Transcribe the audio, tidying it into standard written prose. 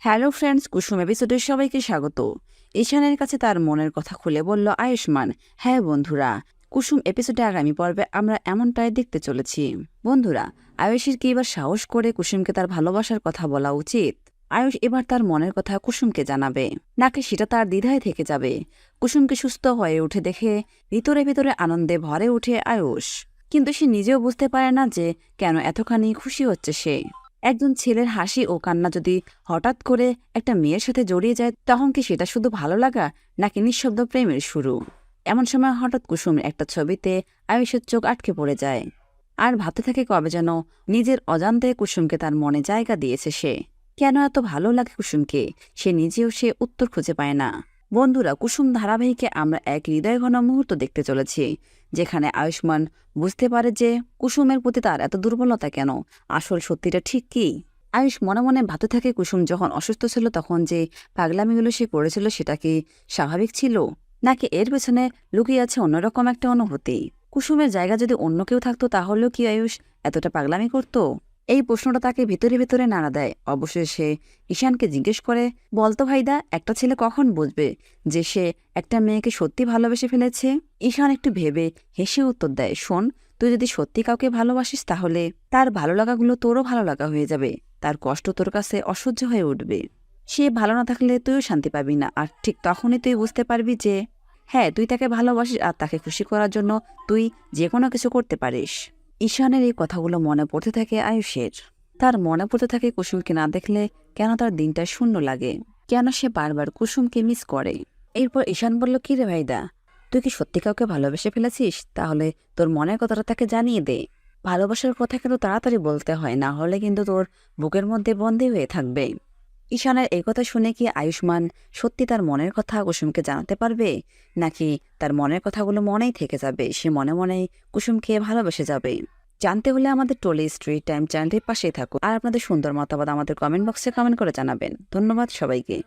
Hello friends, কুসুম এপিসোডে সবাইকে স্বাগত। ঈশানের কাছে তার মনের কথা খুলে বলল আয়ুষ্মান। হ্যাঁ বন্ধুরা, কুসুম এপিসোডে আগামী পর্বে আমরা এমনটাই দেখতে চলেছি। বন্ধুরা, আয়ুষের কি এবার সাহস করে কুসুমকে তার ভালোবাসার কথা বলা উচিত? আয়ুষ এবার তার মনের কথা কুসুমকে জানাবে, নাকি সেটা তার দ্বিধায় থেকে যাবে? কুসুমকে সুস্থ হয়ে উঠে দেখে ভিতরে ভিতরে আনন্দে ভরে ওঠে আয়ুষ, কিন্তু সে নিজেও বুঝতে পারে না যে কেন এতখানি খুশি হচ্ছে সে। একজন ছেলের হাসি ও কান্না যদি হঠাৎ করে একটা মেয়ের সাথে জড়িয়ে যায়, তখন কি সেটা শুধু ভালো লাগা নাকি নিঃশব্দ প্রেমের শুরু? এমন সময় হঠাৎ কুসুমের একটা ছবিতে আয়ুষের চোখ আটকে পড়ে যায়, আর ভাবতে থাকে কবে যেন নিজের অজান্তে কুসুমকে তার মনে জায়গা দিয়েছে সে। কেন এত ভালো লাগে কুসুমকে, সে উত্তর খুঁজে পায় না। বন্ধুরা, কুসুম ধারাবাহিকে আমরা এক হৃদয়ঘন মুহূর্ত দেখতে চলেছি, যেখানে আয়ুষ্মান বুঝতে পারে যে কুসুমের প্রতি তার এত দুর্বলতা কেন, আসল সত্যিটা ঠিক কি। আয়ুষ মনে মনে ভাবতে থাকে, কুসুম যখন অসুস্থ ছিল তখন যে পাগলামিগুলো সে করেছিল সেটা কি স্বাভাবিক ছিল, নাকি এর পেছনে লুকিয়ে আছে অন্যরকম একটা অনুভূতি? কুসুমের জায়গা যদি অন্য কেউ থাকতো, তাহলেও কি আয়ুষ এতটা পাগলামি করত? এই প্রশ্নটা তাকে ভিতরে ভিতরে নাড়া দেয়। অবশেষে সে ঈশানকে জিজ্ঞেস করে, বলতো ভাইদা, একটা ছেলে কখন বুঝবে যে সে একটা মেয়েকে সত্যি ভালোবেসে ফেলেছে? ঈশান একটু ভেবে হেসে উত্তর দেয়, শোন, তুই যদি সত্যি কাউকে ভালোবাসিস তাহলে তার ভালো লাগাগুলো তোরও ভালো লাগা হয়ে যাবে। তার কষ্ট তোর কাছে অসহ্য হয়ে উঠবে। সে ভালো না থাকলে তুইও শান্তি পাবি না, আর ঠিক তখনই তুই বুঝতে পারবি যে হ্যাঁ, তুই তাকে ভালোবাসিস আর তাকে খুশি করার জন্য তুই যে কোনো কিছু করতে পারিস। ঈশানের এই কথাগুলো মনে পড়তে থাকে আয়ুষের। তার মনে পড়তে থাকে কুসুমকে না দেখলে কেন তার দিনটা শূন্য লাগে, কেন সে বারবার কুসুমকে মিস করে। এরপর ঈশান বলল, কি রে ভাইদা, তুই কি সত্যি কাউকে ভালোবেসে ফেলেছিস? তাহলে তোর মনের কথাটা তাকে জানিয়ে দে। ভালোবাসার কথা কিন্তু তাড়াতাড়ি বলতে হয়, না হলে কিন্তু তোর বুকের মধ্যে বন্দী হয়ে থাকবে। ঈশানের এই কথা শুনে কি আয়ুষ্মান সত্যি তার মনের কথা কুসুমকে জানাতে পারবে, নাকি তার মনের কথাগুলো মনেই থেকে যাবে, সে মনে মনেই কুসুমকে ভালোবেসে যাবে? জানতে হলে আমাদের টলি স্ট্রিট টাইম চ্যানেলটির পাশেই থাকুন, আর আপনাদের সুন্দর মতামত আমাদের কমেন্ট বক্সে কমেন্ট করে জানাবেন। ধন্যবাদ সবাইকে।